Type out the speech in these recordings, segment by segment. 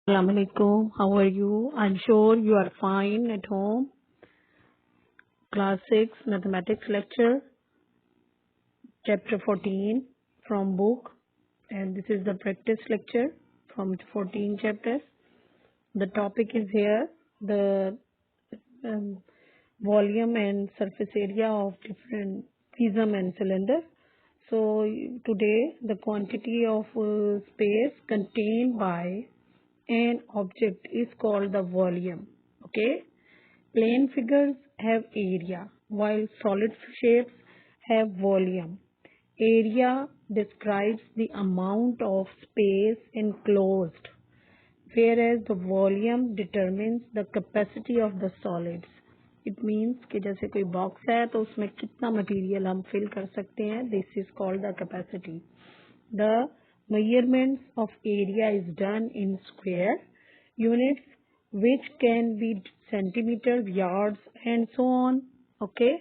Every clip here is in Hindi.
Assalamu alaikum. How are you? I'm sure you are fine at home. Class 6 Mathematics lecture, chapter 14 from book, and this is the practice lecture from 14 chapters. The topic is here, the um, volume and surface area of different prism and cylinder. So today the quantity of space contained by an object is called the volume. Okay, plane figures have area while solid shapes have volume. Area describes the amount of space enclosed, whereas the volume determines the capacity of the solids. It means कि जैसे कोई बॉक्स है तो उसमें कितना मटेरियल हम फिल कर सकते हैं. This is called the capacity. The measurements of area is done in square units, which can be centimeters, yards, and so on. Okay.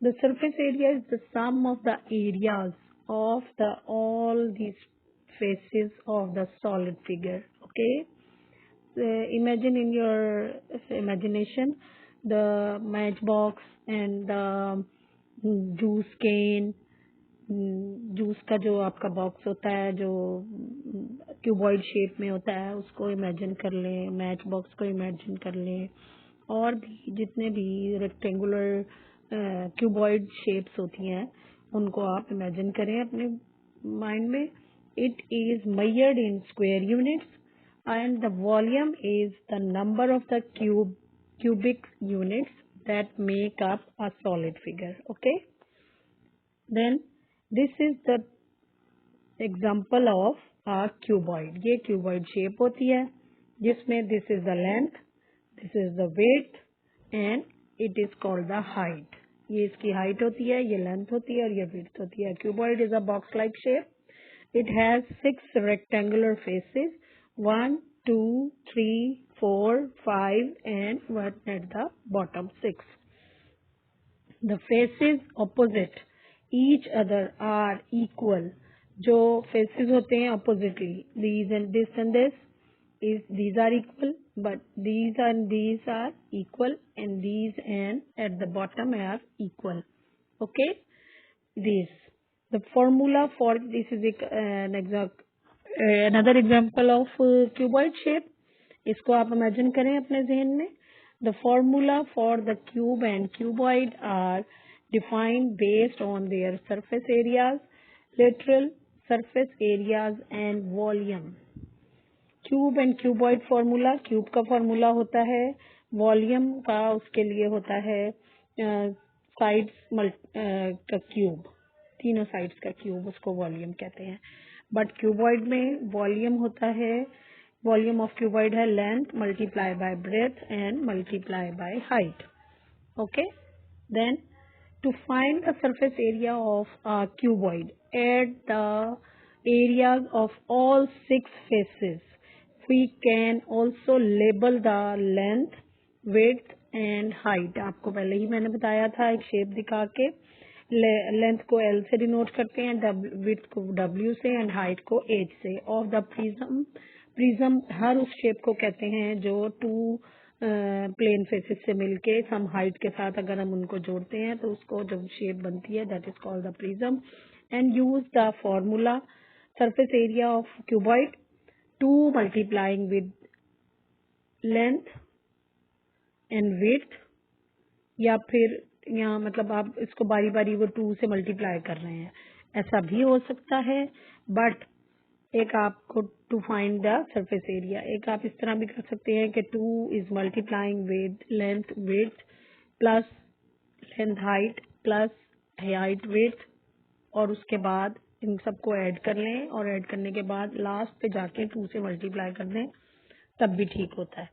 The surface area is the sum of the areas of all these faces of the solid figure. Okay. Imagine in your imagination the matchbox and the juice cane. Juice का जो आपका बॉक्स होता है जो क्यूबॉइड शेप में होता है उसको इमेजिन कर लें, मैच बॉक्स को इमेजिन कर लें, और भी जितने भी रेक्टेंगुलर क्यूबॉइड शेप्स होती हैं उनको आप इमेजिन करें अपने माइंड में. It is measured in square units and the volume is the number of the cubic units that make up a solid figure. Okay, then this is the example of a cuboid. ये cuboid shape होती है जिसमें this is the length, this is the width and it is called the height. ये इसकी height होती है, ये length होती है और ये width होती है. Cuboid is a box like shape. It has 6 rectangular faces, 1, 2, 3, 4, 5 and 1 at the bottom 6. The faces opposite each other are equal. जो faces होते हैं oppositely, these and this these are equal, but these and these are equal and these and at the bottom are equal. Okay, the formula for this is another example of cuboid shape. इसको आप imagine करें अपने ज़हन में. The formula for the cube and cuboid are defined based on their surface areas, lateral surface areas and volume. Cube and cuboid formula, cube का formula होता है, volume का उसके लिए होता है sides का cube, तीनों sides का cube, उसको volume कहते हैं. बट cuboid में volume होता है, volume of cuboid है length multiply by breadth and multiply by height. Okay, then to find the surface area of a cuboid, add the areas of all 6 faces. We can also label the length, width and height. आपको पहले ही मैंने बताया था एक शेप दिखा के. लेंथ को L से डिनोट करते हैं, विड्थ को W से एंड हाइट को H से. ऑफ द प्रिज्म हर उस शेप को कहते हैं जो 2 प्लेन फेसेस से मिलके सम हाइट के साथ अगर हम उनको जोड़ते हैं तो उसको जब शेप बनती है that is called the prism. And use the formula surface area of cuboid 2 multiplying with length and width, या फिर यहाँ मतलब आप इसको बारी बारी वो 2 से मल्टीप्लाई कर रहे हैं, ऐसा भी हो सकता है. बट एक आपको to find the surface area, एक आप इस तरह भी कर सकते हैं कि 2 is multiplying with length width plus length height plus height width, और उसके बाद इन सबको ऐड कर लें और ऐड करने के बाद लास्ट पे जाके 2 से मल्टीप्लाई कर दें, तब भी ठीक होता है.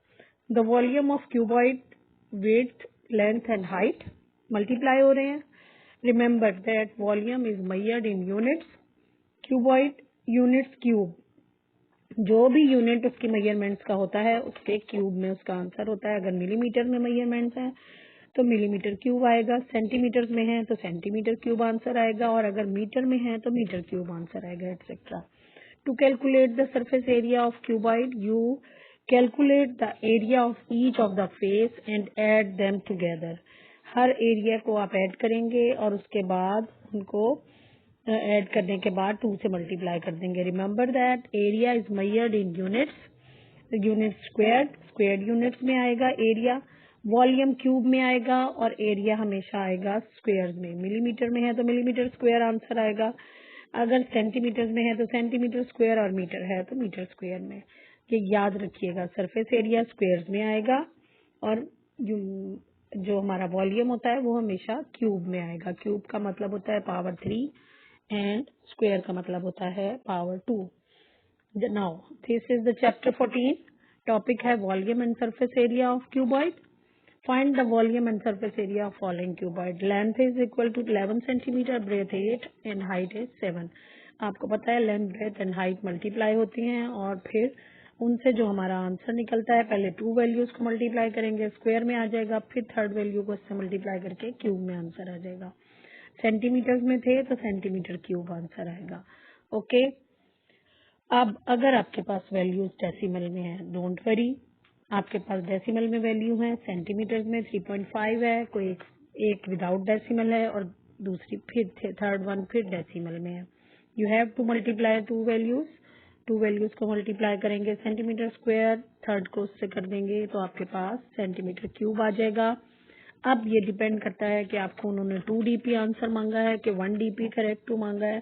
The volume of cuboid, width, length and height multiply हो रहे हैं. Remember that volume is measured in units. Cuboid units cube, जो भी यूनिट उसकी मेजरमेंट्स का होता है उसके क्यूब में उसका आंसर होता है. अगर मिलीमीटर में मेजरमेंट्स हैं तो मिलीमीटर क्यूब आएगा, सेंटीमीटर में है तो सेंटीमीटर क्यूब आंसर आएगा, और अगर मीटर में है तो मीटर क्यूब आंसर आएगा, etcetera. To calculate the surface area of cuboid, you calculate the area of each of the face and add them together. हर एरिया को आप ऐड करेंगे और उसके बाद उनको ऐड करने के बाद 2 से मल्टीप्लाई कर देंगे। Remember that area is measured in units, unit squared units में आएगा एरिया, वॉल्यूम क्यूब में आएगा और एरिया हमेशा आएगा स्क्वायर में। मिलीमीटर में है तो मिलीमीटर स्क्वायर आंसर आएगा, अगर सेंटीमीटर में है तो सेंटीमीटर स्क्वायर और मीटर है तो मीटर स्क्वायर में। ये याद रखिएगा, सरफेस एरिया स्क्वायर में आएगा और जो हमारा वॉल्यूम होता है वो हमेशा क्यूब में आएगा। क्यूब का मतलब होता है पावर 3 एंड स्क्वायर का मतलब होता है power 2। Now this is the chapter 14। Topic है volume and surface area of cuboid. Find the volume and surface area of following cuboid. Length is equal to 11 centimetre, breadth 8 and height is 7। आपको पता है length breadth and height multiply होती हैं और फिर उनसे जो हमारा आंसर निकलता है पहले 2 वैल्यूज को मल्टीप्लाई करेंगे, स्क्वायर में आ जाएगा, फिर थर्ड वैल्यू को इससे मल्टीप्लाई करके क्यूब में आंसर आ जाएगा। सेंटीमीटर्स में थे तो सेंटीमीटर क्यूब आंसर आएगा। ओके, अब अगर आपके पास वैल्यूज डेसिमल में है, डोंट वरी, आपके पास डेसिमल में वैल्यू है, सेंटीमीटर्स में 3.5 है, कोई एक विदाउट डेसिमल है और दूसरी फिर थर्ड वन फिर डेसिमल में है। You have to multiply 2 values को मल्टीप्लाई करेंगे, सेंटीमीटर स्क्वायर थर्ड को उससे कर देंगे तो आपके पास सेंटीमीटर क्यूब आ जाएगा। अब ये डिपेंड करता है कि आपको उन्होंने 2 DP आंसर मांगा है कि 1 DP करेक्ट टू मांगा है।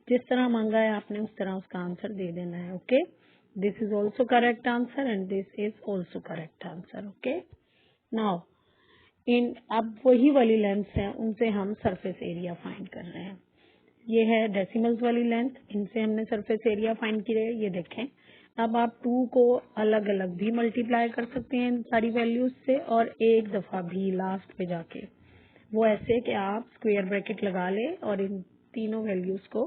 जिस तरह मांगा है आपने उस तरह उसका आंसर दे देना है। Okay, this is also correct answer and this is also correct answer. Okay, now अब वही वाली लेंथ है, उनसे हम सरफेस एरिया फाइंड कर रहे हैं। ये है डेसिमल्स वाली लेंथ, इनसे हमने सरफेस एरिया फाइंड किया है। ये देखें, अब आप 2 को अलग अलग भी मल्टीप्लाई कर सकते हैं इन सारी वैल्यूज से और एक दफा भी लास्ट पे जाके, वो ऐसे कि आप स्क्वायर ब्रैकेट लगा ले और इन तीनों वैल्यूज को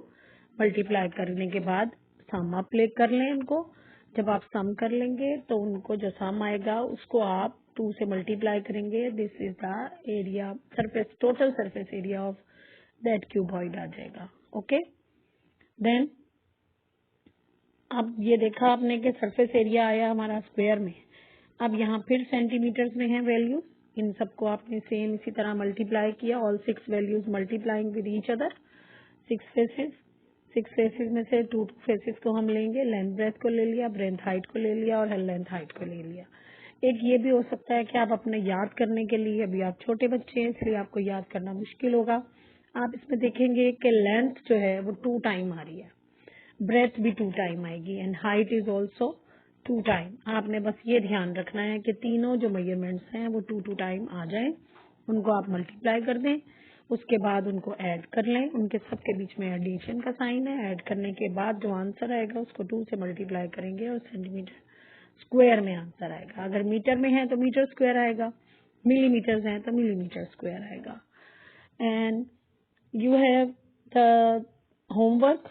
मल्टीप्लाई करने के बाद सम अप ले कर लें इनको। जब आप सम कर लेंगे तो उनको जो सम आएगा उसको आप 2 से मल्टीप्लाई करेंगे। This is the area surface, total surface area of that cuboid आ जाएगा। ओके, देन अब ये देखा आपने कि सरफेस एरिया आया हमारा स्क्वायर में। अब यहाँ फिर सेंटीमीटर्स में है वैल्यू, इन सबको आपने सेम इसी तरह मल्टीप्लाई किया, all 6 values multiplying with each other. 6 faces में से 2 फेसेस को हम लेंगे, लेंथ ब्रेथ को ले लिया, ब्रेथ हाइट को ले लिया और लेंथ हाइट को ले लिया। एक ये भी हो सकता है कि आप अपने याद करने के लिए, अभी आप छोटे बच्चे हैं इसलिए आपको याद करना मुश्किल होगा, आप इसमें देखेंगे कि लेंथ जो है वो 2 टाइम आ रही है, ब्रेथ भी 2 टाइम आएगी and height is also 2 time. आपने बस ये ध्यान रखना है कि तीनों जो मेजरमेंट्स हैं वो 2 टाइम आ जाएं, उनको आप मल्टीप्लाई कर दें, उसके बाद उनको ऐड कर लें, उनके सबके बीच में एडिशन का साइन है। ऐड करने के बाद जो आंसर आएगा उसको 2 से मल्टीप्लाई करेंगे और सेंटीमीटर स्क्वायर में आंसर आएगा। अगर मीटर में है तो मीटर स्क्वायर आएगा, मिलीमीटर है तो मिलीमीटर स्क्वायर आएगा। And you have the homework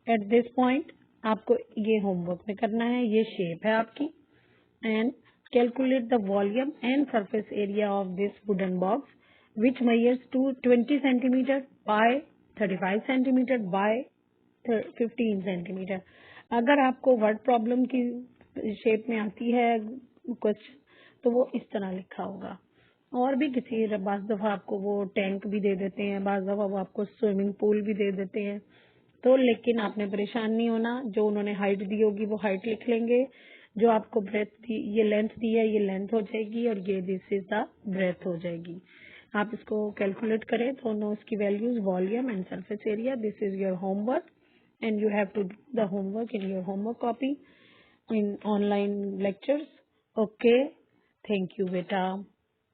at this point, आपको ये होमवर्क में करना है। ये शेप है आपकी and calculate the volume and surface area of this wooden box which measures 20 centimetre bye 35 centimetre bye 15 centimetre. अगर आपको वर्ड प्रॉब्लम की शेप में आती है क्वेश्चन तो वो इस तरह लिखा होगा। और भी किसी बाज़ दफा आपको वो टैंक भी दे देते हैं, बाज़ दफा वो आपको स्विमिंग पूल भी दे देते हैं, तो लेकिन आपने परेशान नहीं होना, जो उन्होंने हाइट दी होगी वो हाइट लिख लेंगे, जो आपको ब्रेथ दी, ये लेंथ दी है ये लेंथ हो जाएगी और ये दिस इज द ब्रेथ हो जाएगी। आप इसको कैलकुलेट करें दोनों इसकी values, volume and surface area. This is your homework and you have to do the homework in your homework copy in online lectures. Okay, thank you beta.